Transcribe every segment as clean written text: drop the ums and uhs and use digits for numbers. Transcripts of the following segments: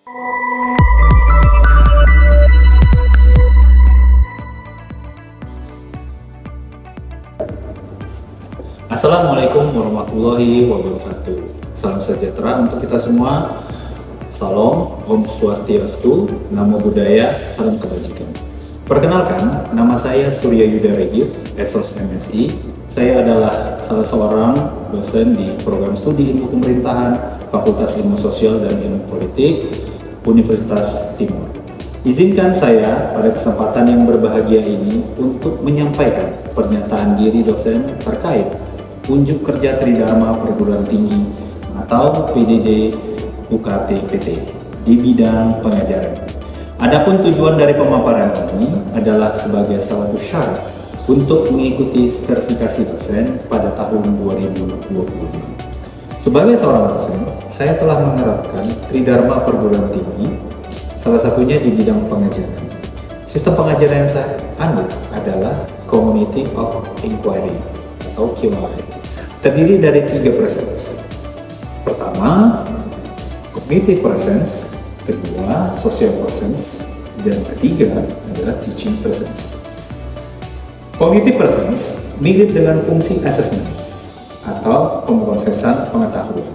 Assalamualaikum warahmatullahi wabarakatuh. Salam sejahtera untuk kita semua. Salam, Om Swastiastu, Namo Buddhaya, Salam Kebajikan. Perkenalkan, nama saya Surya Yuda Regif, Esos MSI. Saya adalah salah seorang dosen di program studi ilmu pemerintahan, Fakultas Ilmu Sosial dan Ilmu Politik, Universitas Timur. Izinkan saya pada kesempatan yang berbahagia ini untuk menyampaikan pernyataan diri dosen terkait unjuk kerja Tridharma Perguruan Tinggi atau PDD UKT PT di bidang pengajaran. Adapun tujuan dari pemaparan ini adalah sebagai salah satu syarat untuk mengikuti sertifikasi dosen pada tahun 2020. Sebagai seorang dosen, saya telah menerapkan Tridharma Perguruan Tinggi, salah satunya di bidang pengajaran. Sistem pengajaran yang saya anut adalah Community of Inquiry atau QI. Terdiri dari 3 presence. Pertama, Cognitive Presence, kedua, Social Presence, dan ketiga adalah Teaching Presence. Cognitive Presence mirip dengan fungsi assessment atau pemrosesan pengetahuan.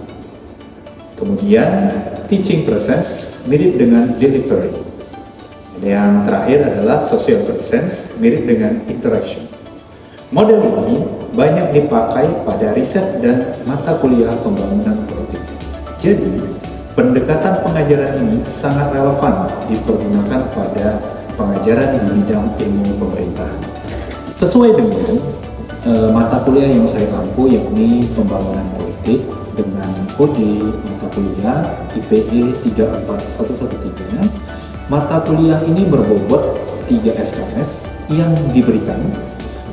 Kemudian, Teaching Presence mirip dengan delivery. Yang terakhir adalah Social Presence mirip dengan interaction. Model ini banyak dipakai pada riset dan mata kuliah pembangunan politik. Jadi, pendekatan pengajaran ini sangat relevan dipergunakan pada pengajaran di bidang ilmu pemerintahan. Sesuai dengan mata kuliah yang saya tempuh, yakni pembangunan politik dengan kode mata kuliah IPE 34113, mata kuliah ini berbobot 3 SKS yang diberikan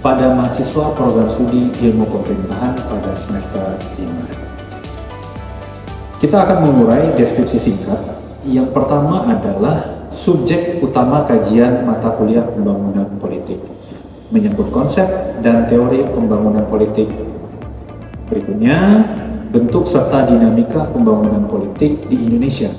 pada mahasiswa program studi ilmu pemerintahan pada semester 5. Kita akan mengurai deskripsi singkat. Yang pertama adalah subjek utama kajian mata kuliah pembangunan politik, menyangkut konsep dan teori pembangunan politik. Berikutnya, bentuk serta dinamika pembangunan politik di Indonesia.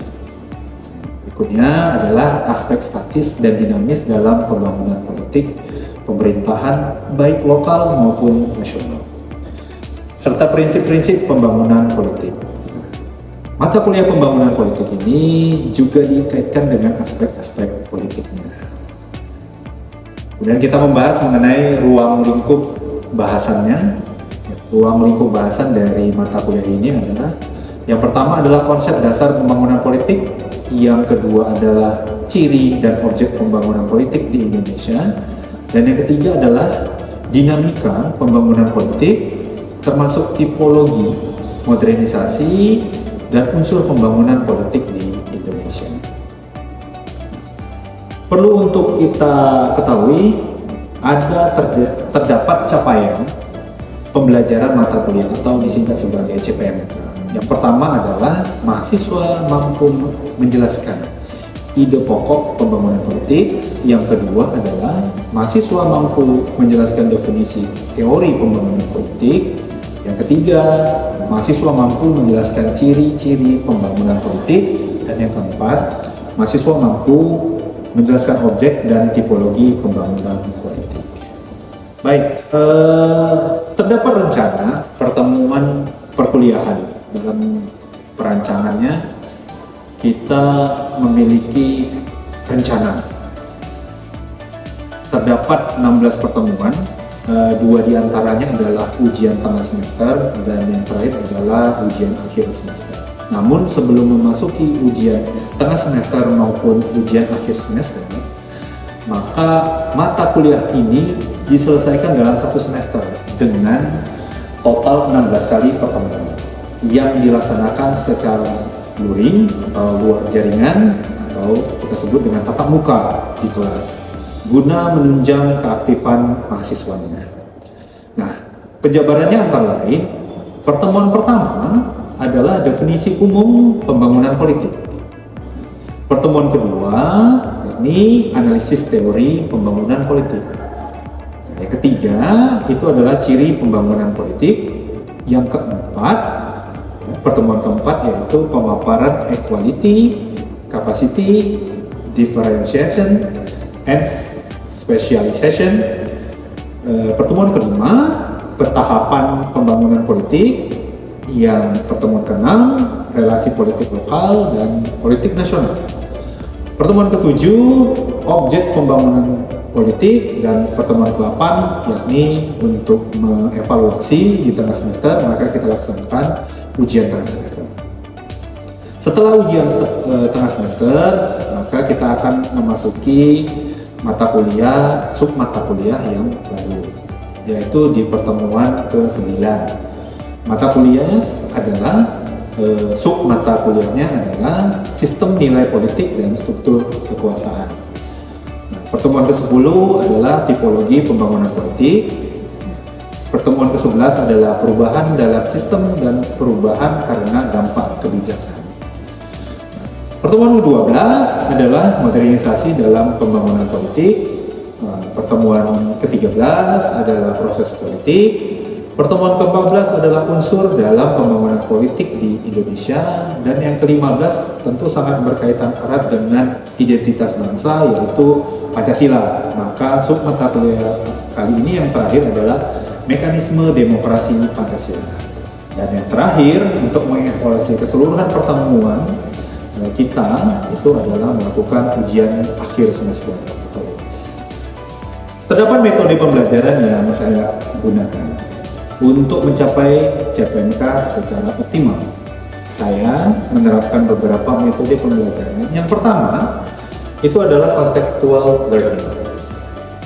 Berikutnya adalah aspek statis dan dinamis dalam pembangunan politik pemerintahan baik lokal maupun nasional, serta prinsip-prinsip pembangunan politik. Mata kuliah pembangunan politik ini juga dikaitkan dengan aspek-aspek politiknya. Kemudian kita membahas mengenai ruang lingkup bahasannya. Ruang lingkup bahasan dari mata kuliah ini adalah, yang pertama adalah konsep dasar pembangunan politik, yang kedua adalah ciri dan objek pembangunan politik di Indonesia, dan yang ketiga adalah dinamika pembangunan politik, termasuk tipologi, modernisasi, dan unsur pembangunan politik di Indonesia. Perlu untuk kita ketahui, terdapat capaian pembelajaran mata kuliah atau disingkat sebagai CPMK. Yang pertama adalah mahasiswa mampu menjelaskan ide pokok pembangunan politik. Yang kedua adalah mahasiswa mampu menjelaskan definisi teori pembangunan politik. Yang ketiga, mahasiswa mampu menjelaskan ciri-ciri pembangunan politik. Dan yang keempat, mahasiswa mampu menjelaskan objek dan tipologi pembangunan politik. Baik, terdapat rencana pertemuan perkuliahan. Dalam perancangannya, kita memiliki rencana. Terdapat 16 pertemuan. 2 diantaranya adalah ujian tengah semester dan yang terakhir adalah ujian akhir semester. Namun sebelum memasuki ujian tengah semester maupun ujian akhir semester, maka mata kuliah ini diselesaikan dalam 1 semester dengan total 16 kali pertemuan yang dilaksanakan secara luring atau luar jaringan atau kita sebut dengan tatap muka di kelas, guna menunjang keaktifan mahasiswanya. Nah, penjabarannya antara lain, pertemuan pertama adalah definisi umum pembangunan politik. Pertemuan kedua, yakni analisis teori pembangunan politik. Yang ketiga, itu adalah ciri pembangunan politik. Yang keempat, pertemuan keempat yaitu pemaparan equality, capacity, differentiation, and specialization. Pertemuan kelima, pentahapan pembangunan politik. Yang pertemuan keenam, relasi politik lokal dan politik nasional. Pertemuan ketujuh, objek pembangunan politik, dan pertemuan ke-8 yakni untuk mengevaluasi di tengah semester, maka kita laksanakan ujian tengah semester. Setelah ujian tengah semester, maka kita akan memasuki mata kuliah, sub mata kuliah yang baru, yaitu di pertemuan ke-9. Mata kuliahnya adalah sub mata kuliahnya adalah sistem nilai politik dan struktur kekuasaan. Pertemuan ke-10 adalah tipologi pembangunan politik. Pertemuan ke-11 adalah perubahan dalam sistem dan perubahan karena dampak kebijakan. Pertemuan ke-12 adalah modernisasi dalam pembangunan politik. Pertemuan ke-13 adalah proses politik. Pertemuan ke-14 adalah unsur dalam pembangunan politik di Indonesia, dan yang ke-15 tentu sangat berkaitan erat dengan identitas bangsa, yaitu Pancasila. Maka sub mata kuliah kali ini yang terakhir adalah mekanisme demokrasi Pancasila. Dan yang terakhir untuk mengevaluasi keseluruhan pertemuan kita itu adalah melakukan ujian akhir semester. Terdapat metode pembelajaran yang saya gunakan untuk mencapai CPNK secara optimal. Saya menerapkan beberapa metode pembelajaran. Yang pertama, itu adalah contextual learning.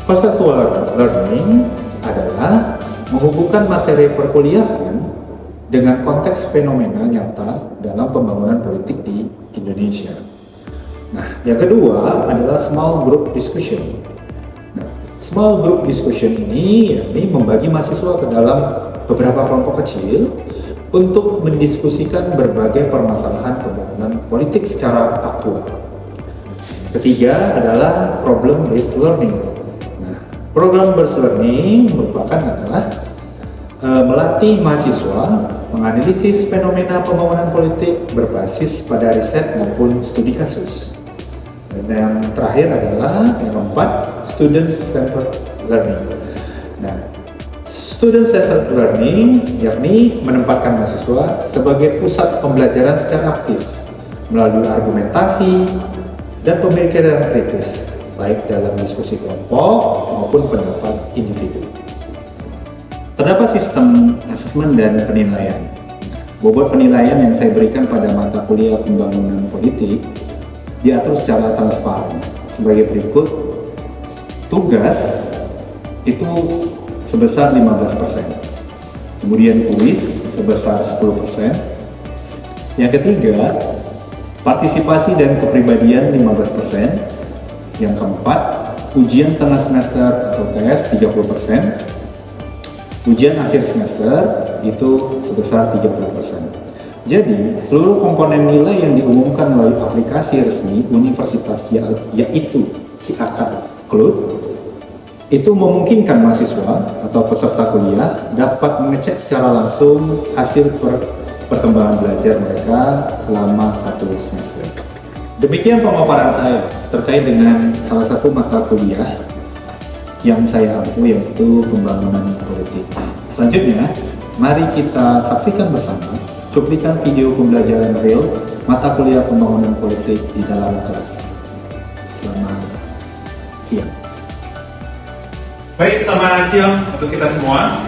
Contextual learning adalah menghubungkan materi perkuliahan dengan konteks fenomena nyata dalam pembangunan politik di Indonesia. Nah, yang kedua adalah small group discussion. Nah, small group discussion ini yakni membagi mahasiswa ke dalam beberapa kelompok kecil untuk mendiskusikan berbagai permasalahan pembangunan politik secara aktual. Ketiga adalah problem based learning. Nah, program based learning merupakan adalah melatih mahasiswa menganalisis fenomena pembangunan politik berbasis pada riset maupun studi kasus. Dan yang terakhir adalah yang keempat, student centered learning. Nah, student centered learning yakni menempatkan mahasiswa sebagai pusat pembelajaran secara aktif melalui argumentasi dan pemikiran kritis, baik dalam diskusi kelompok maupun pendapat individu. Terdapat sistem asesmen dan penilaian. Bobot penilaian yang saya berikan pada mata kuliah pembangunan politik diatur secara transparan sebagai berikut. Tugas itu sebesar 15%. Kemudian kuis sebesar 10%. Yang ketiga, partisipasi dan kepribadian 15%. Yang keempat, ujian tengah semester atau tes 30%. Ujian akhir semester itu sebesar 30%. Jadi, seluruh komponen nilai yang diumumkan melalui aplikasi resmi universitas yaitu CIAKA Cloud itu memungkinkan mahasiswa atau peserta kuliah dapat mengecek secara langsung hasil perkembangan belajar mereka selama 1 semester. Demikian pemaparan saya terkait dengan salah satu mata kuliah yang saya ampu, yaitu pembangunan politik. Selanjutnya, mari kita saksikan bersama cuplikan video pembelajaran real mata kuliah pembangunan politik di dalam kelas. Selamat siang. Baik, selamat siang untuk kita semua.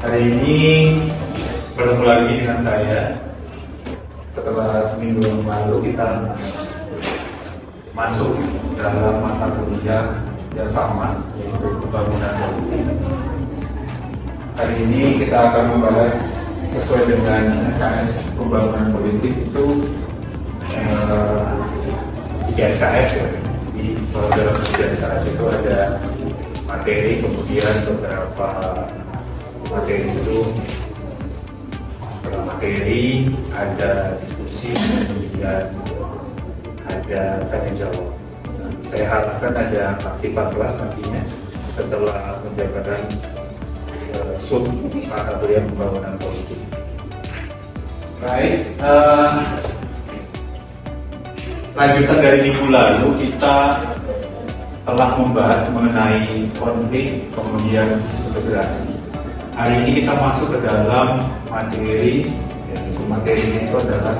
Hari ini bertemu lagi dengan saya. Setelah seminggu yang lalu kita masuk dalam mata kuliah yang sama, yaitu pembangunan politik. Hari ini kita akan membahas sesuai dengan SKS pembangunan politik itu 3 SKS ya. Di dalam 3 SKS itu ada materi, kemudian beberapa materi itu setelah materi ada diskusi, kemudian ada tanya jawab. Saya harapkan ada aktifan kelas nantinya setelah menjalankan sub mata kuliah pembangunan politik. Baik, lanjutan dari minggu lalu kita telah membahas mengenai konflik kemudian integrasi. Hari ini kita masuk ke dalam materi, yaitu materinya itu adalah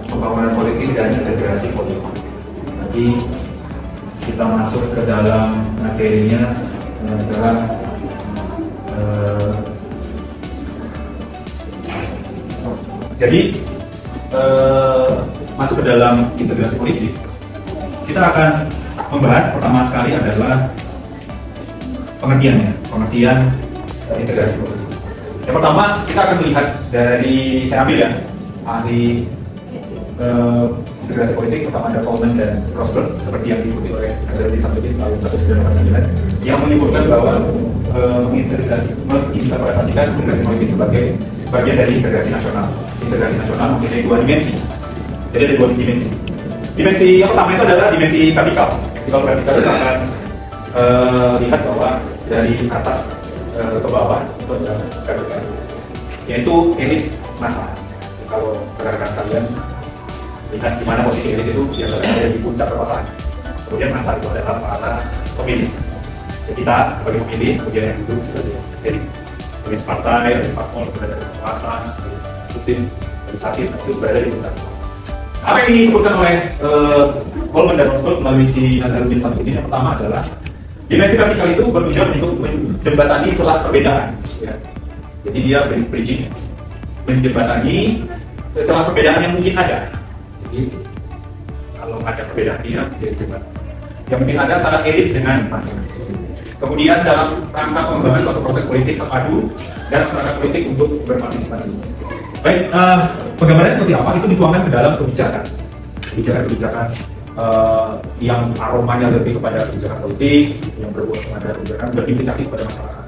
pembangunan politik dan integrasi politik. Jadi kita masuk ke dalam materinya adalah jadi masuk ke dalam integrasi politik, kita akan membahas pertama sekali adalah pengertian integrasi politik. Yang pertama kita akan melihat dari, saya ambil ya, ahli integrasi politik pertama ada Coleman dan Rosberg, seperti yang diikuti oleh Nazarudin Samsudin tahun 1989, yang menyebutkan bahwa menginterpretasikan integrasi politik sebagai bagian dari integrasi nasional. Integrasi nasional mempunyai dua dimensi. Jadi ada dua dimensi. Dimensi yang pertama itu adalah dimensi vertikal. Vertikal kita akan lihat bahwa dari atas ke bawah itu adalah vertikal, yaitu elit massa. Kalau rekan-rekan sekalian lihat di mana posisi elit itu, dia berada di puncak kekuasaan. Kemudian massa itu adalah para pemilih. Jadi kita sebagai pemilih, kemudian yang duduk sebagai elit. Elit partai, elit parpol berada di kekuasaan, eksekutif, legislatif itu berada di puncak. Apa yang disebutkan oleh Coleman dan Rosberg melalui si Nazarudin Samsudin yang pertama adalah dimensi vertikal itu bertujuan untuk menjembatani celah perbedaan. Ya. Jadi dia bridging, menjembatani celah perbedaan yang mungkin ada. Jadi kalau ada perbedaan dia jembat. Yang mungkin ada antara elit dengan massa. Kemudian dalam rangka pengembangan suatu proses politik terpadu dan masyarakat politik untuk berpartisipasi. Baik, penggambarannya seperti apa? Itu dituangkan ke dalam kebijakan yang aromanya lebih kepada kebijakan politik, yang berbuat kepada kebijakan berimplikasi kepada masyarakat.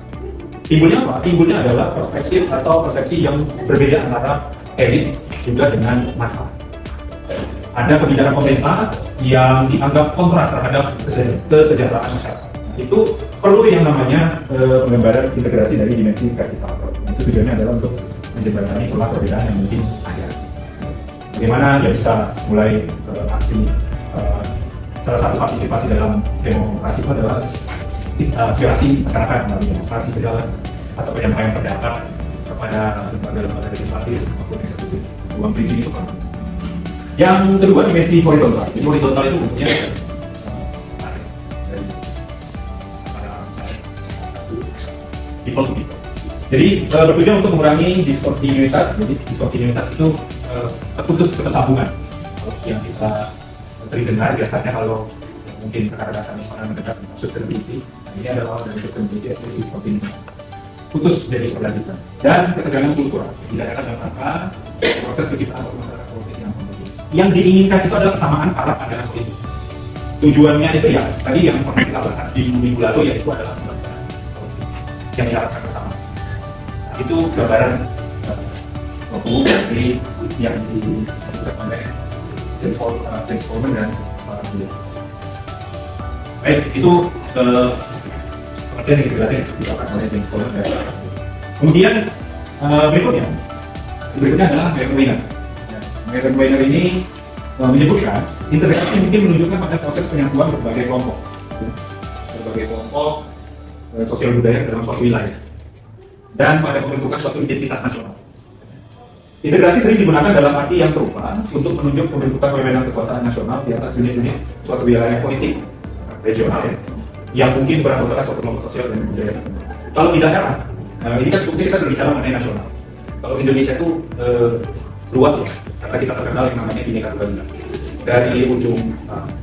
Timbulnya apa? Timbulnya adalah perspektif atau persepsi yang berbeda antara elit juga dengan massa. Ada kebijakan pemerintah yang dianggap kontra terhadap kesejahteraan masyarakat. Itu perlu yang namanya penggambaran integrasi dari dimensi vertikal. Itu tujuannya adalah untuk menjembatani celah perbedaan yang mungkin ada. Bagaimana dia bisa mulai aksi, salah satu partisipasi dalam demokrasi itu adalah aspirasi masyarakat melalui demonstrasi berjalan atau penyampaian pendapat kepada lembaga-lembaga legislatif maupun eksekutif. Ruang bridging itu kan. Yang kedua dimensi horizontal. Jadi horizontal itu bentuknya people to people. Jadi bertujuan untuk mengurangi diskontinuitas. Jadi diskontinuitas itu terputus ketersambungan. Yang kita sering dengar biasanya kalau mungkin rekan-rekan kami pernah mendengar sustainability, ini adalah dari sustainability yaitu diskontinuitas. Putus dari keberlanjutan dan ketegangan kultural. Tidak akan dalam rangka proses penciptaan masyarakat politik yang diinginkan itu adalah kesamaan para pandangan politik. Tujuannya itu ya tadi yang pernah kita bahas di minggu lalu, yaitu adalah yang diharapkan bersama. Nah, itu gambaran buku dari yang disebutkan oleh James Coleman dan beliau. Baik, itu pengertian yang dijelasin dilakukan oleh James Coleman. Kemudian berikutnya adalah Megan Weiner. Megan Weiner ini menyebutkan integrasi mungkin menunjukkan pada proses penyatuan berbagai kelompok sosial budaya dalam suatu wilayah dan pada pembentukan suatu identitas nasional. Integrasi sering digunakan dalam arti yang serupa untuk menunjuk pembentukan wewenang kekuasaan nasional di atas unit-unit suatu wilayah politik regional yang mungkin beranggotakan suatu kelompok sosial dan budaya. Kalau misalnya ini kan sebetulnya kita berbicara mengenai nasional. Kalau Indonesia itu luas ya, karena kita terkenal yang namanya Bhinneka Tunggal Ika. Dari ujung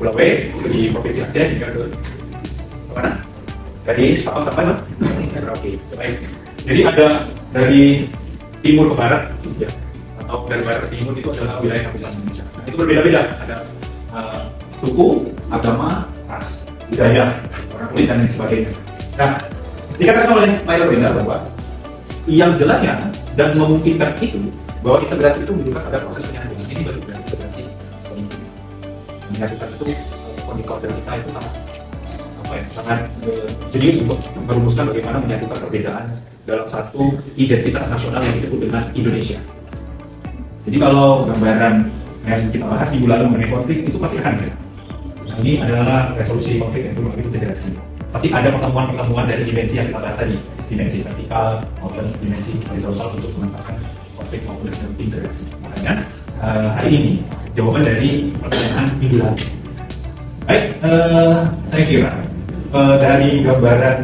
Pulau W di provinsi Aceh hingga ke mana? Dari Sabang sampai mana? Oke, baik. Jadi ada dari timur ke barat, ya, atau dari barat ke timur itu adalah wilayah cakupan Indonesia. Nah, itu berbeda-beda. Ada suku, agama, ras, budaya, orang kulit dan lain sebagainya. Nah, dikatakan oleh Megan Weiner bahwa yang jelasnya dan memungkinkan itu bahwa integrasi itu menunjukkan pada proses penyambungan. Ini baru dari integrasi pemimpin. Menyatukan itu kondisi dari kita itu sangat serius untuk merumuskan bagaimana menyatukan perbedaan dalam satu identitas nasional yang disebut dengan Indonesia. Jadi kalau gambaran yang kita bahas minggu lalu mengenai konflik itu pasti akan ada. Nah, ini adalah resolusi konflik yang konflik integrasi. Pasti ada pertemuan-pertemuan dari dimensi yang kita bahas tadi, dimensi vertikal maupun dimensi horizontal untuk mengentaskan konflik maupun integrasi. Makanya hari ini jawaban dari pertanyaan minggu lalu. Baik, saya kira dari gambaran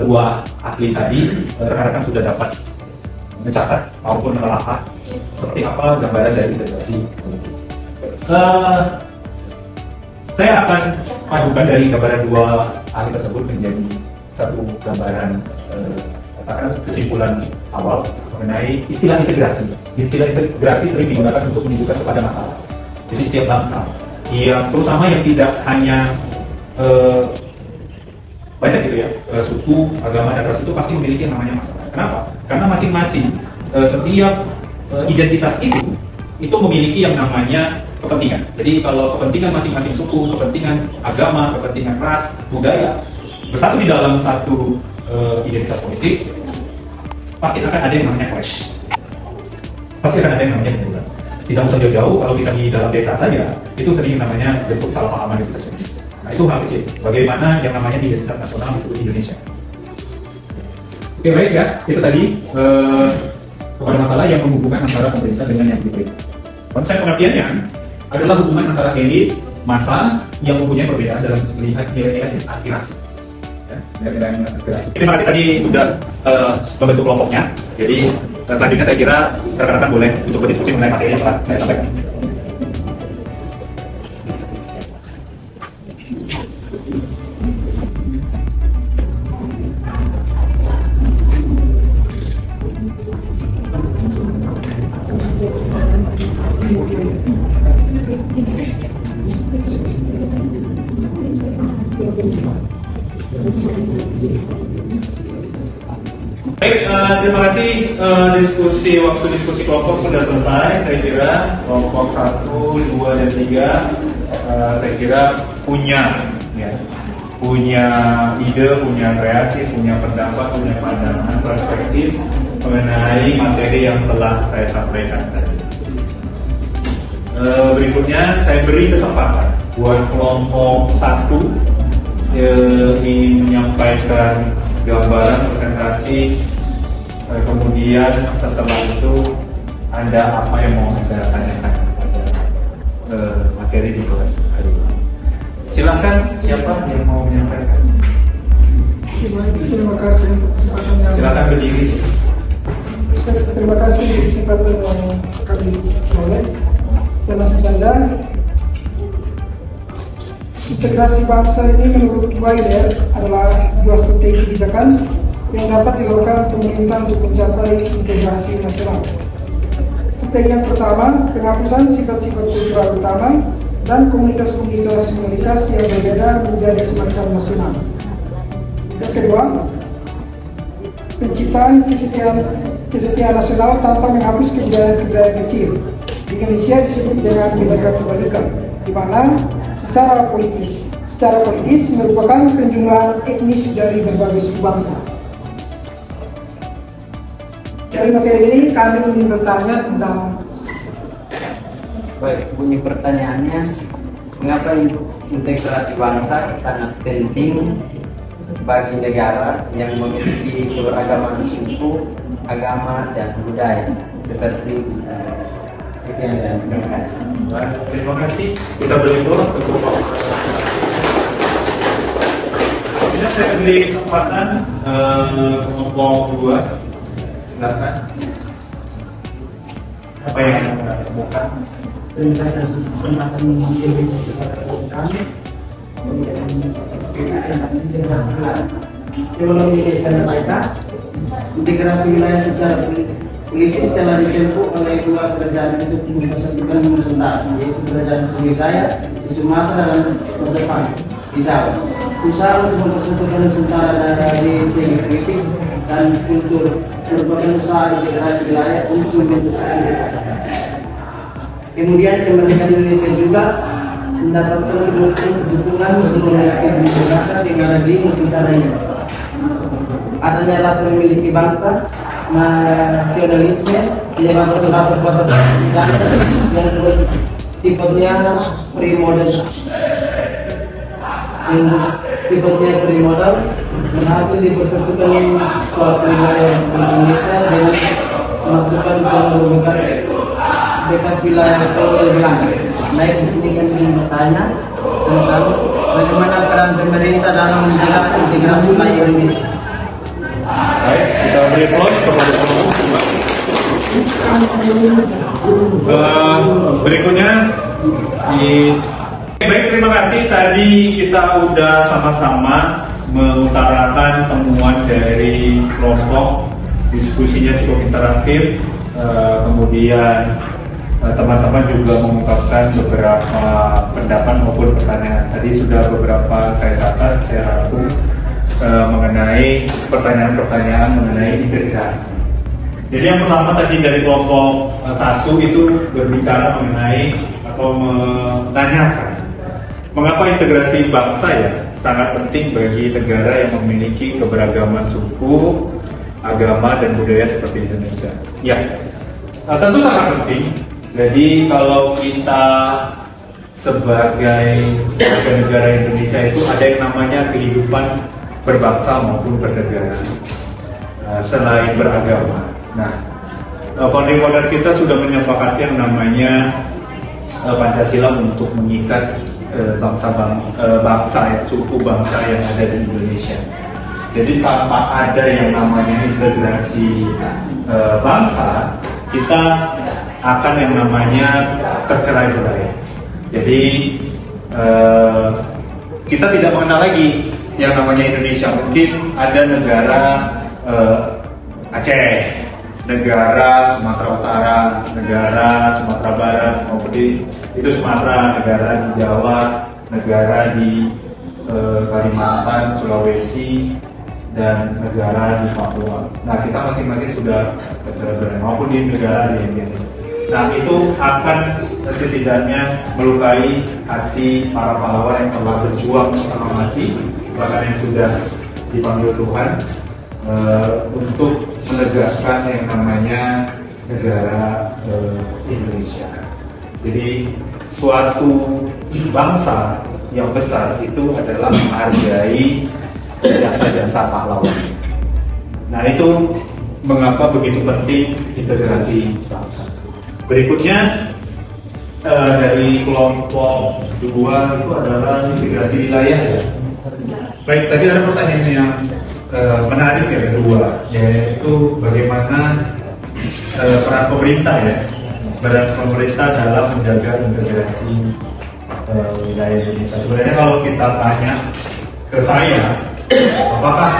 dua ahli tadi, rekan-rekan sudah dapat mencatat maupun menelaah seperti apa gambaran dari integrasi. Saya akan padukan dari gambaran dua ahli tersebut menjadi satu gambaran kesimpulan awal mengenai istilah integrasi. Istilah integrasi sering digunakan untuk menunjukkan kepada masalah. Jadi setiap bangsa, yang terutama yang tidak hanya banyak gitu ya, suku, agama, dan ras itu pasti memiliki yang namanya masalah. Kenapa? Karena masing-masing setiap identitas itu memiliki yang namanya kepentingan. Jadi kalau kepentingan masing-masing suku, kepentingan agama, kepentingan ras, budaya bersatu di dalam satu identitas politik, pasti akan ada yang namanya clash. Pasti akan ada yang namanya benturan. Tidak usah jauh-jauh, kalau kita di dalam desa saja, itu sering namanya bentuk salah pahaman yang terjadi. Nah itu hal kecil. Bagaimana yang namanya identitas nasional disebut Indonesia. Oke, baik ya, itu tadi kepada masalah yang menghubungkan antara pemerintah dengan yang diberi. Konsep pengertiannya adalah hubungan antara elit, massa yang mempunyai perbedaan dalam melihat nilai-nilai aspirasi. Ya, nilai-nilai aspirasi. Terima kasih tadi sudah membentuk kelompoknya. Jadi selanjutnya saya kira rekan-rekan boleh untuk berdiskusi mengenai materi yang telah saya sampaikan. Baik, terima kasih. Waktu diskusi kelompok sudah selesai. Saya kira kelompok 1, 2, dan 3 saya kira punya ide, punya kreasi, punya pendapat, punya pandangan, perspektif mengenai materi yang telah saya sampaikan tadi. Berikutnya saya beri kesempatan buat kelompok 1 ingin menyampaikan gambaran presentasi, kemudian setelah itu Anda apa yang mau Anda tanyakan pada materi di kelas hari ini. Silakan, siapa yang mau menyampaikan? Terima kasih untuk kesempatan yang. Silakan berdiri. Terima kasih untuk kesempatan yang sekali oleh. Dan langsung saja. Integrasi bangsa ini menurut Weiler adalah dua strategi kebijakan yang dapat dilakukan pemerintah untuk mencapai integrasi nasional. Strategi yang pertama, penghapusan sifat-sifat kultural utama dan komunitas-komunitas yang berbeda menjadi semacam nasional. Yang kedua, penciptaan kesetiaan nasional tanpa menghapus kebudayaan kecil. Di Indonesia disebut dengan Bhinneka Tunggal Ika, di mana secara politis merupakan penjumlahan etnis dari berbagai suku bangsa. Dari materi ini kami ingin bertanya tentang. Baik, bunyi pertanyaannya, mengapa integrasi bangsa sangat penting bagi negara yang memiliki keberagaman suku, agama, dan budaya seperti sekian dan terima kasih. Terima kasih. Kita berlindung untuk Kemudian saya beri kesempatan kelompok 2. Silakan. Apa yang Anda temukan? Terima kasih atas kesempatan mengambil kami. Sebelum ini saya sampaikan, integrasi wilayah secara politis telah ditempuh oleh dua kerajaan itu mempersatukan Nusantara, yaitu kerajaan Sriwijaya di Sumatera dan Majapahit di Jawa. Usaha untuk mempersatukan Nusantara dari segi politik dan kultur merupakan usaha integrasi wilayah untuk membentuk kemudian kemerdekaan Indonesia juga mendapatkan dukungan untuk menghadapi negara dengan di Nusantara ini. Adanya rasa memiliki bangsa nasionalisme, penyebab batas-batas yang sifatnya premodern, yang sifatnya premodern berhasil dipersatukan suatu wilayah Indonesia dengan memasukkan seluruh bekas wilayah Pulau Bilang. Baik, di sini kami ingin bertanya tentang bagaimana peran pemerintah dalam menjaga integrasi wilayah Indonesia. Baik, kita beri aplaus kepada semua. Berikutnya baik, terima kasih. Tadi kita udah sama-sama mengutarakan temuan dari kelompok, diskusinya cukup interaktif. Kemudian teman-teman juga mengungkapkan beberapa pendapat maupun pertanyaan. Tadi sudah beberapa saya catat, saya rangkum mengenai pertanyaan-pertanyaan mengenai integrasi. Jadi yang pertama tadi dari kelompok 1 itu berbicara mengenai atau menanyakan mengapa integrasi bangsa ya sangat penting bagi negara yang memiliki keberagaman suku, agama dan budaya seperti Indonesia. Ya, tentu sangat penting. Jadi kalau kita sebagai warga negara Indonesia itu ada yang namanya kehidupan berbangsa maupun bernegara selain beragama. Nah, founding father kita sudah menyepakati yang namanya Pancasila untuk mengikat bangsa, suku bangsa yang ada di Indonesia. Jadi tanpa ada yang namanya integrasi bangsa, kita akan yang namanya tercerai-berai. Jadi kita tidak mengenal lagi yang namanya Indonesia. Mungkin ada negara Aceh, negara Sumatera Utara, negara Sumatera Barat, maupun itu Sumatera, negara di Jawa, negara di Kalimantan, Sulawesi, dan negara di Papua. Nah, kita masing-masing sudah tercerai-berai, maupun di negara di India. Nah, itu akan setidaknya melukai hati para pahlawan yang telah berjuang setengah mati, bahkan yang sudah dipanggil Tuhan untuk menegakkan yang namanya negara Indonesia. Jadi suatu bangsa yang besar itu adalah menghargai jasa-jasa pahlawan. Nah, itu mengapa begitu penting integrasi bangsa. Berikutnya dari kelompok 2 itu adalah integrasi wilayah ya. Baik, tadi ada pertanyaan yang menarik ya kedua, yaitu bagaimana peran pemerintah ya, peran pemerintah dalam menjaga integrasi wilayah Indonesia. Sebenarnya kalau kita tanya ke saya, apakah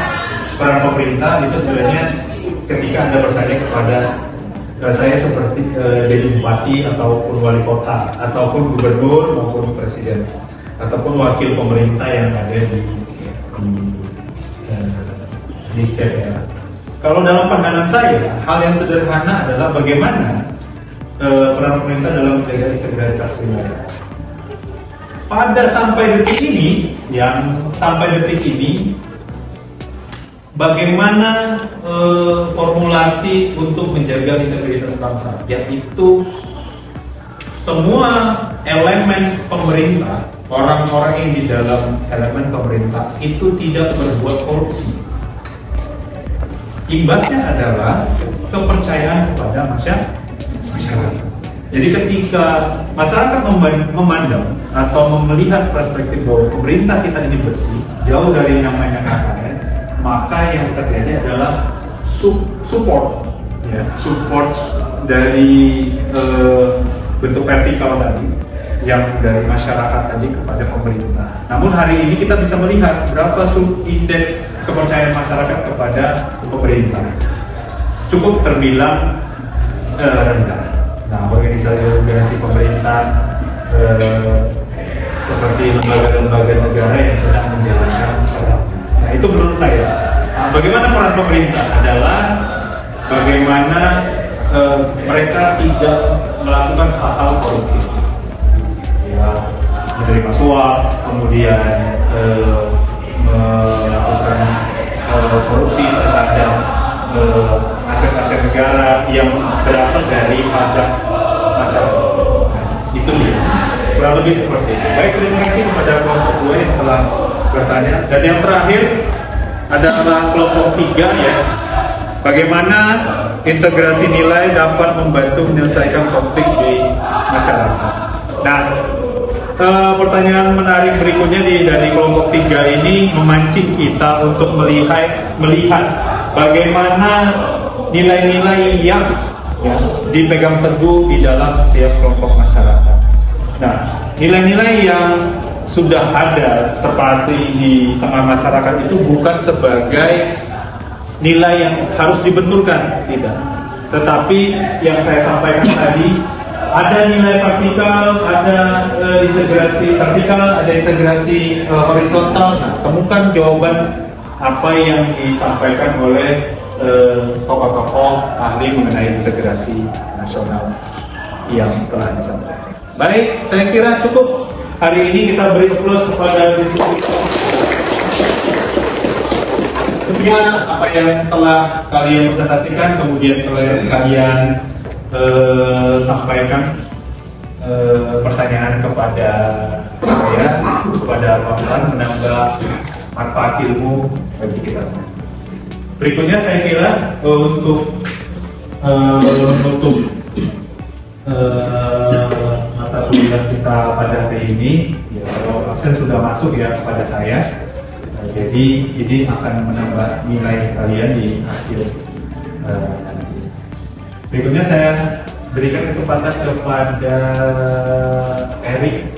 peran pemerintah itu sebenarnya ketika Anda bertanya kepada saya seperti jadi bupati ataupun wali kota ataupun gubernur maupun presiden ataupun wakil pemerintah yang ada di setiap daerah. Kalau dalam pandangan saya, hal yang sederhana adalah bagaimana peran pemerintah dalam menjaga integritas wilayah. Pada sampai detik ini, bagaimana formulasi untuk menjaga integritas bangsa, yaitu semua elemen pemerintah, orang-orang yang di dalam elemen pemerintah itu tidak berbuat korupsi. Imbasnya adalah kepercayaan kepada masyarakat. Jadi ketika masyarakat memandang atau melihat perspektif bahwa pemerintah kita ini bersih, jauh dari namanya KKN, maka yang terjadi adalah support dari bentuk vertikal tadi, yang dari masyarakat tadi kepada pemerintah. Namun hari ini kita bisa melihat berapa indeks kepercayaan masyarakat kepada pemerintah cukup terbilang rendah. Nah, organisasi pemerintah seperti lembaga-lembaga negara yang sedang menjalankan syariat. Nah, itu menurut saya. Nah, bagaimana peran pemerintah adalah bagaimana mereka tidak melakukan hal-hal koruptif, ya, menerima suap, kemudian melakukan korupsi terhadap aset-aset negara yang berasal dari pajak masyarakat. Itu dia, kurang lebih seperti itu. Baik, terima kasih kepada kelompok 2 yang telah bertanya. Dan yang terakhir adalah kelompok 3 ya. Bagaimana integrasi nilai dapat membantu menyelesaikan konflik di masyarakat. Nah, pertanyaan menarik berikutnya dari kelompok 3 ini memancing kita untuk melihat bagaimana nilai-nilai yang dipegang teguh di dalam setiap kelompok masyarakat. Nah, nilai-nilai yang sudah ada terpatri di tengah masyarakat itu bukan sebagai nilai yang harus dibenturkan, tidak. Tetapi yang saya sampaikan tadi, ada nilai vertikal, ada integrasi vertikal, ada integrasi horizontal. Nah, temukan jawaban apa yang disampaikan oleh tokoh-tokoh ahli mengenai integrasi nasional yang telah disampaikan. Baik, saya kira cukup. Hari ini kita beri aplaus kepada diskusi. Kemudian apa yang telah kalian presentasikan, kemudian kalian sampaikan pertanyaan kepada saya, kepada Bapak, menambah manfaat ilmu bagi kita semua. Berikutnya saya kira untuk menutup mata kuliah kita pada hari ini, ya, kalau absen sudah masuk ya kepada saya. Jadi ini akan menambah nilai kalian di akhir nanti. Berikutnya saya berikan kesempatan kepada Erik.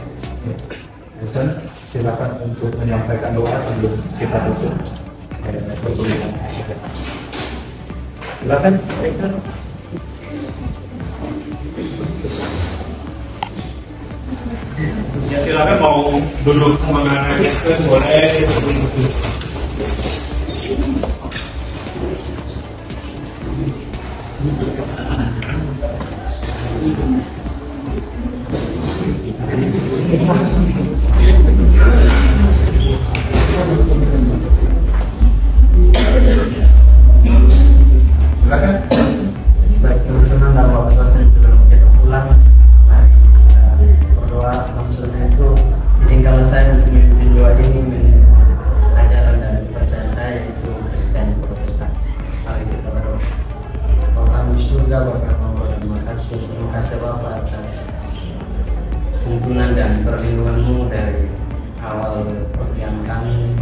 Silakan untuk menyampaikan doa sebelum kita tutup. Silakan. Ya, silakan mau duduk kemana boleh. Silakan. Baik teman-teman dan bapak-bapak yang sudah kita pulang, mari kita berdoa. Maksudnya itu izin kalau saya memimpin doa ini ajaran dan kepercayaan saya itu Kristen Protestan. Mari kita berdoa. Bapa kami di surga, Bapa terima kasih Bapa atas tuntunan dan perlindungan-Mu dari awal pekerjaan kami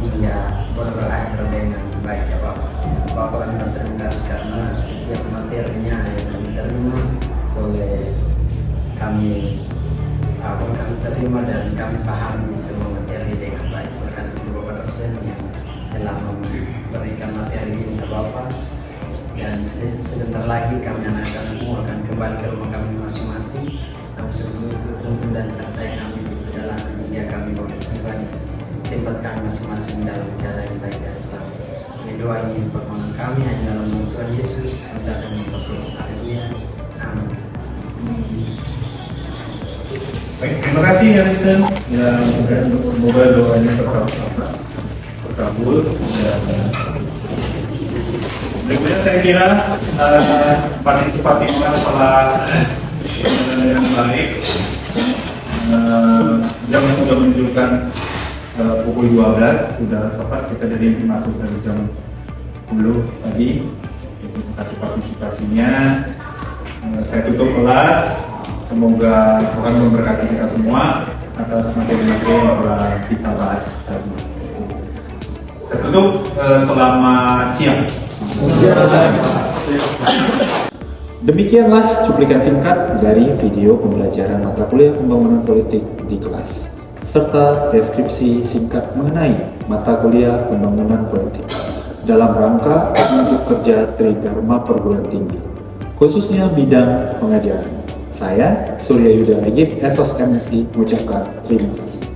hingga berakhir dengan baik ya Bapak. Bapak kami berterima kasih karena setiap materinya yang kami terima boleh kami terima dan kami pahami semua materi dengan baik. Berkati Bapak dosen yang telah memberikan materi ini ke Bapak, dan sebentar lagi kami anak-anakmu akan kembali ke rumah kami masing-masing. Namun sebelum itu tuntun dan sertai kami di perjalanan hingga kami tiba di tempat kami masing-masing dalam jalan yang baik dan selamat. Ini doa ini permohonan kami hanya dalam nama Tuhan Yesus yang datang mempertolong. Haleluya. Amin. Baik, terima kasih ya Risen. Ya, semoga doanya terkabul. Berikutnya saya kira partisipasi kita setelah yang baik. Jam sudah menunjukkan pukul 12, sudah tepat kita jadi masuk dari jam 10 tadi. Terima kasih partisipasinya. Saya tutup kelas. Semoga Tuhan memberkati kita semua atas materi-materi yang telah kita bahas tadi. Saya tutup, selamat siang. Demikianlah cuplikan singkat dari video pembelajaran mata kuliah pembangunan politik di kelas, serta deskripsi singkat mengenai mata kuliah pembangunan politik dalam rangka menuju kerja Tridharma Perguruan Tinggi, khususnya bidang pengajaran. Saya, Surya Yuda Nagif, Esos MSI, mengucapkan terima kasih.